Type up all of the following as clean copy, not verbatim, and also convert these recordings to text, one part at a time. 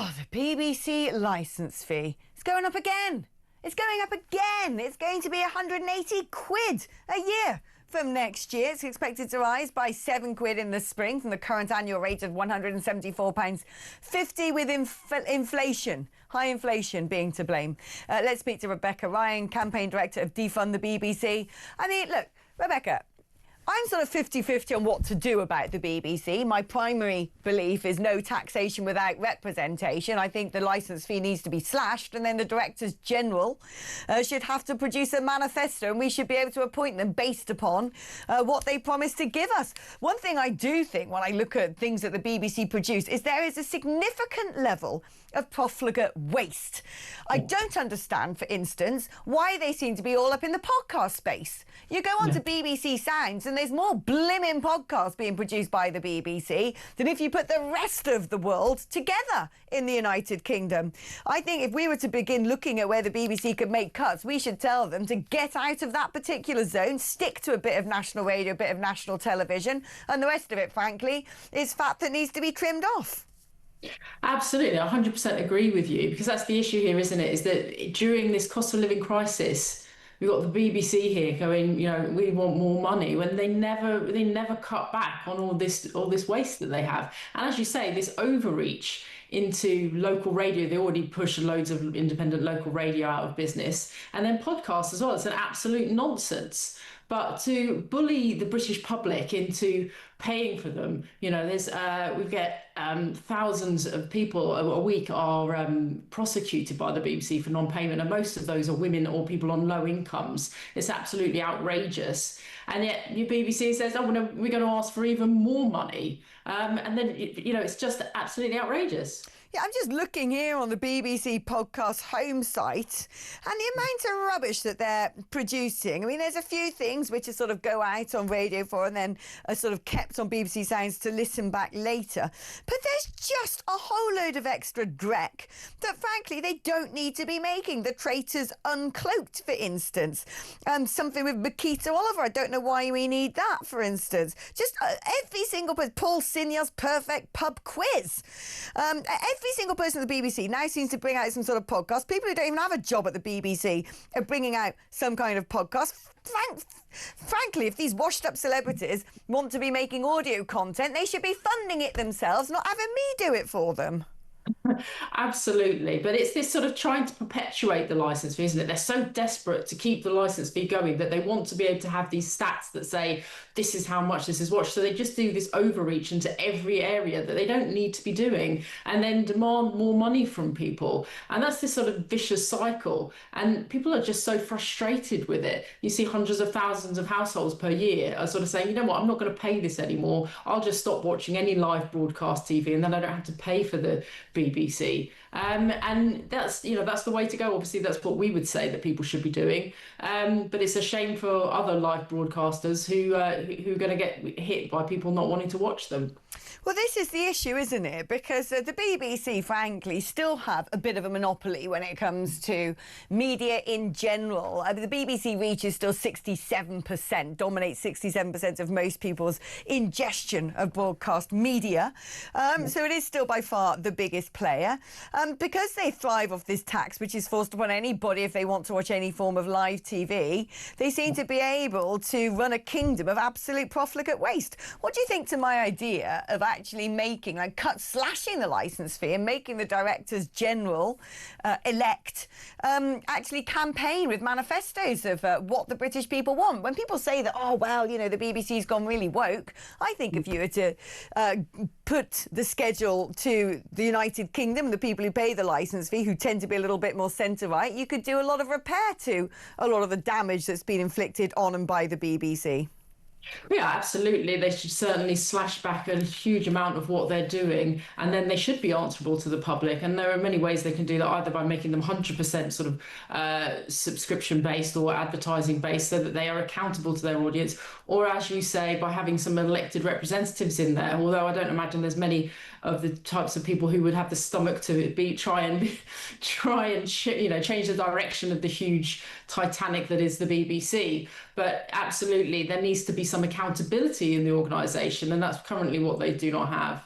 Oh, the BBC licence fee. It's going up again. It's going up again. It's going to be 180 quid a year from next year. It's expected to rise by £7 in the spring from the current annual rate of £174.50 with inflation, high inflation being to blame. Let's speak to Rebecca Ryan, campaign director of Defund the BBC. I mean, look, Rebecca, I'm sort of 50-50 on what to do about the BBC. My primary belief is no taxation without representation. I think the licence fee needs to be slashed, and then the Directors General should have to produce a manifesto, and we should be able to appoint them based upon what they promise to give us. One thing I do think when I look at things that the BBC produce is there is a significant level of profligate waste. I don't understand, for instance, why they seem to be all up in the podcast space. You go on to BBC Sounds and there's more blimming podcasts being produced by the BBC than if you put the rest of the world together in the United Kingdom. I think if we were to begin looking at where the BBC could make cuts, we should tell them to get out of that particular zone, stick to a bit of national radio, a bit of national television, and the rest of it, frankly, is fat that needs to be trimmed off. Absolutely, 100% agree with you, because that's the issue here, isn't it? Is that during this cost of living crisis, we've got the BBC here going, we want more money, when they never cut back on all this waste that they have. And as you say, this overreach into local radio, they already push loads of independent local radio out of business, and then podcasts as well. It's an absolute nonsense. But to bully the British public into paying for them, we get thousands of people a week are prosecuted by the BBC for non-payment, and most of those are women or people on low incomes. It's absolutely outrageous. And yet your BBC says, oh, we're going to ask for even more money. And then, it's just absolutely outrageous. Yeah, I'm just looking here on the BBC podcast home site and the amount of rubbish that they're producing. I mean, there's a few things which are sort of go out on Radio 4 and then are sort of kept on BBC Sounds to listen back later. But there's just a whole load of extra dreck that, frankly, they don't need to be making. The Traitors Uncloaked, for instance. Something with Makita Oliver. I don't know why we need that, for instance. Just every single person. Paul Sinya's Perfect Pub Quiz. Every single person at the BBC now seems to bring out some sort of podcast. People who don't even have a job at the BBC are bringing out some kind of podcast. Frankly, if these washed-up celebrities want to be making audio content, they should be funding it themselves, not having me do it for them. Absolutely. But it's this sort of trying to perpetuate the licence fee, isn't it? They're so desperate to keep the licence fee going that they want to be able to have these stats that say this is how much this is watched. So they just do this overreach into every area that they don't need to be doing, and then demand more money from people. And that's this sort of vicious cycle. And people are just so frustrated with it. You see hundreds of thousands of households per year are sort of saying, you know what, I'm not going to pay this anymore. I'll just stop watching any live broadcast TV, and then I don't have to pay for the BBC. And that's the way to go. Obviously, that's what we would say that people should be doing. But it's a shame for other live broadcasters who are going to get hit by people not wanting to watch them. Well, this is the issue, isn't it? Because the BBC, frankly, still have a bit of a monopoly when it comes to media in general. I mean, the BBC reach is still 67%, dominates 67% of most people's ingestion of broadcast media. So it is still by far the biggest player. Because they thrive off this tax, which is forced upon anybody if they want to watch any form of live TV, they seem to be able to run a kingdom of absolute profligate waste. What do you think to my idea of actually making, slashing the licence fee and making the Directors General elect actually campaign with manifestos of what the British people want? When people say that, oh, well, the BBC's gone really woke, I think if you were to put the schedule to the United Kingdom, the people who pay the licence fee, who tend to be a little bit more centre-right, you could do a lot of repair to a lot of the damage that's been inflicted on and by the BBC. Yeah, absolutely. They should certainly slash back a huge amount of what they're doing, and then they should be answerable to the public. And there are many ways they can do that, either by making them 100% sort of subscription-based or advertising-based, so that they are accountable to their audience, or, as you say, by having some elected representatives in there. Although I don't imagine there's many of the types of people who would have the stomach to try and change the direction of the huge Titanic that is the BBC. But absolutely, there needs to be some accountability in the organisation, and that's currently what they do not have.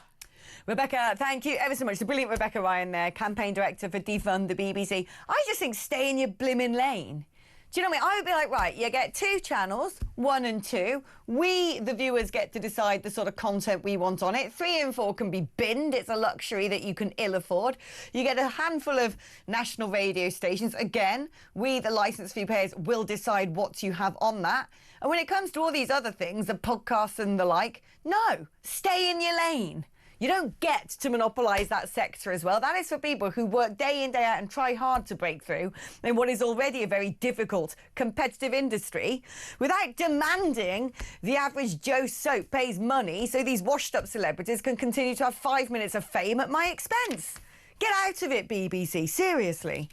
Rebecca, thank you ever so much. The brilliant Rebecca Ryan there, campaign director for Defund the BBC. I just think stay in your blimmin' lane. Do you know what I mean? I would be like, right, you get 2 channels, 1 and 2. We, the viewers, get to decide the sort of content we want on it. 3 and 4 can be binned. It's a luxury that you can ill afford. You get a handful of national radio stations. Again, we, the licence fee payers, will decide what you have on that. And when it comes to all these other things, the podcasts and the like, no, stay in your lane. You don't get to monopolise that sector as well. That is for people who work day in, day out and try hard to break through in what is already a very difficult, competitive industry without demanding the average Joe Soap pays money so these washed-up celebrities can continue to have 5 minutes of fame at my expense. Get out of it, BBC, seriously.